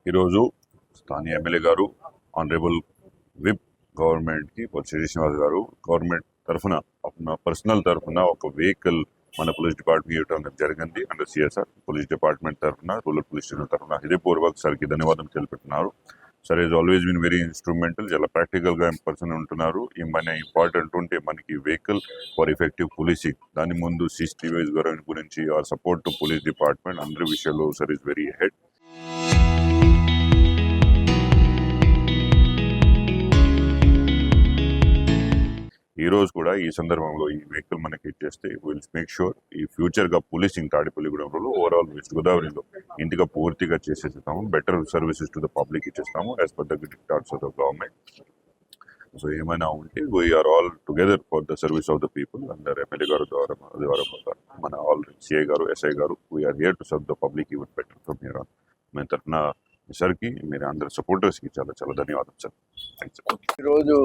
ఈరోజు స్థానియ ఎమ్మెల్యే గారు honourable whip గవర్నమెంట్కి శ్రీ శ్రీనివాస్ గారు గవర్నమెంట్ తరఫున పర్సనల్ తరఫున ఒక వెహికల్ మన పోలీస్ డిపార్ట్మెంట్ ఇవ్వడం జరిగింది. అండ్ సిఎస్ఆర్ పోలీస్ డిపార్ట్మెంట్ తరఫున రూరల్ పోలీస్ స్టేషన్ తరఫున హృదయపూర్వక సార్కి ధన్యవాదం తెలుపుతున్నారు. Sir is always been very instrumental, చాలా ప్రాక్టికల్గా పర్సన్ ఉంటున్నారు. ఈ మన ఇంపార్టెంట్ ఉంటే మనకి వెహికల్ ఫర్ ఎఫెక్టివ్ పోలీసింగ్, దాని ముందు CCTVs గురించి or support to police department అందరి విషయాల్లో సార్ ఈజ్ వెరీ హెడ్. ఈ రోజు కూడా ఈ సందర్భంలో ఈ వెహికల్ మనకి ఇచ్చేస్తే విల్ మేక్ షూర్ ఈ ఫ్యూచర్గా పోలీసింగ్ తాడేపల్లిగూడెంలో ఓవరాల్ వెస్ట్ గోదావరిలో ఇంటిగా పూర్తిగా చేసేస్తాము. Better services to the public ఇచ్చేస్తాము as per the dictates of the government. So ఏమైనా ఉంటే we're all together for the service of the people. Under MLA గారు ద్వారా మన ఆల్ CI గారు SI గారు we're here to serve the public even better from here on. మన తరఫున సార్కి మీరు అందరు సపోర్టర్స్కి చాలా చాలా ధన్యవాదాలు సార్. థ్యాంక్స్. ఈరోజు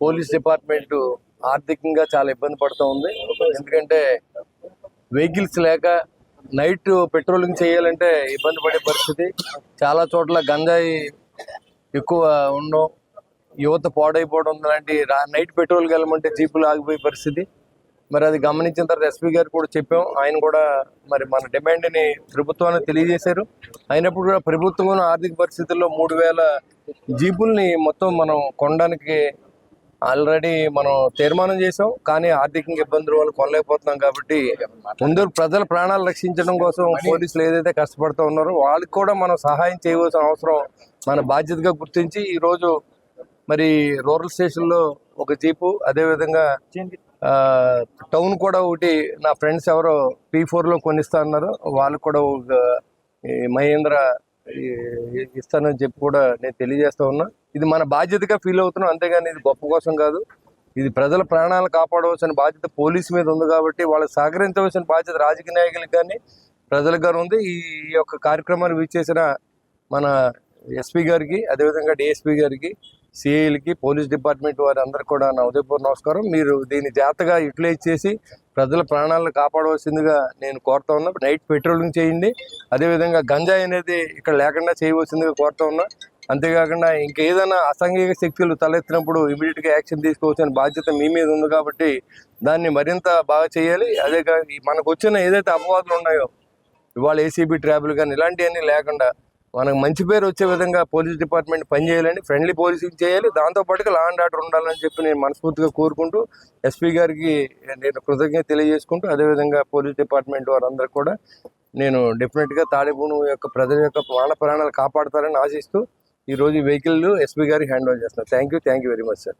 పోలీస్ డిపార్ట్మెంట్ ఆర్థికంగా చాలా ఇబ్బంది పడుతూ ఉంది. ఎందుకంటే వెహికల్స్ లేక నైట్ పెట్రోలింగ్ చేయాలంటే ఇబ్బంది పడే పరిస్థితి. చాలా చోట్ల గంజాయి ఎక్కువ ఉండడం, యువత పాడైపోవడం లాంటి నైట్ పెట్రోల్కి వెళ్ళమంటే జీపులు ఆగిపోయే పరిస్థితి. మరి అది గమనించిన తర్వాత SP గారు కూడా చెప్పాం. ఆయన కూడా మరి మన డిమాండ్ని ప్రభుత్వానికి తెలియజేశారు. అయినప్పుడు కూడా ప్రభుత్వం ఆర్థిక పరిస్థితుల్లో 3000 జీపుల్ని మొత్తం మనం కొనడానికి ఆల్రెడీ మనం తీర్మానం చేసాం. కానీ ఆర్థికంగా ఇబ్బందుల వల్ల కొనలేకపోతున్నాం. కాబట్టి ముందు ప్రజల ప్రాణాలు రక్షించడం కోసం పోలీసులు ఏదైతే కష్టపడుతూ ఉన్నారో వాళ్ళకి కూడా మనం సహాయం చేయవలసిన అవసరం మన బాధ్యతగా గుర్తించి ఈరోజు మరి రూరల్ స్టేషన్లో ఒక జీపు, అదేవిధంగా టౌన్ కూడా ఒకటి నా ఫ్రెండ్స్ ఎవరో P4లో కొనిస్తా అన్నారు, వాళ్ళకు కూడా మహేంద్ర ఇస్తానని చెప్పి కూడా నేను తెలియజేస్తా ఉన్నా. ఇది మన బాధ్యతగా ఫీల్ అవుతున్నాం, అంతేగాని ఇది గొప్ప కోసం కాదు. ఇది ప్రజల ప్రాణాలు కాపాడవలసిన బాధ్యత పోలీసు మీద ఉంది. కాబట్టి వాళ్ళకి సహకరించవలసిన బాధ్యత రాజకీయ నాయకులకు కానీ ప్రజలకు కానీ ఉంది. ఈ యొక్క కార్యక్రమాన్ని వీచేసిన మన SP గారికి, అదేవిధంగా DSP గారికి, CIలకి, పోలీస్ డిపార్ట్మెంట్ వారి అందరికీ కూడా నా ఉదయపూర్వ నమస్కారం. మీరు దీన్ని జాగ్రత్తగా యూటిలైజ్ చేసి ప్రజల ప్రాణాలను కాపాడవలసిందిగా నేను కోరుతా ఉన్నా. నైట్ పెట్రోలింగ్ చేయండి, అదేవిధంగా గంజాయి అనేది ఇక్కడ లేకుండా చేయవలసిందిగా కోరుతా ఉన్నా. అంతేకాకుండా ఇంకేదైనా అసాంఘిక శక్తులు తలెత్తినప్పుడు ఇమీడియట్గా యాక్షన్ తీసుకోవాల్సిన బాధ్యత మీ మీద ఉంది. కాబట్టి దాన్ని మరింత బాగా చేయాలి. అదే మనకు వచ్చిన ఏదైతే అపవాదులు ఉన్నాయో ఇవాళ ACB ట్రాబుల్ కానీ ఇలాంటివన్నీ లేకుండా మనకు మంచి పేరు వచ్చే విధంగా పోలీస్ డిపార్ట్మెంట్ పనిచేయాలని, ఫ్రెండ్లీ పోలీసింగ్ చేయాలి, దాంతోపాటుగా లా అండ్ ఆర్డర్ ఉండాలని చెప్పి నేను మనస్ఫూర్తిగా కోరుకుంటూ SP గారికి నేను కృతజ్ఞత తెలియజేసుకుంటూ, అదేవిధంగా పోలీస్ డిపార్ట్మెంట్ వారందరూ కూడా నేను డెఫినెట్గా తాడేపల్లి యొక్క ప్రజల యొక్క ప్రాణాలు కాపాడతారని ఆశిస్తూ ఈరోజు ఈ వెహికల్ SP గారికి హ్యాండ్ ఓవర్ చేస్తున్నాను. Thank you very much sir.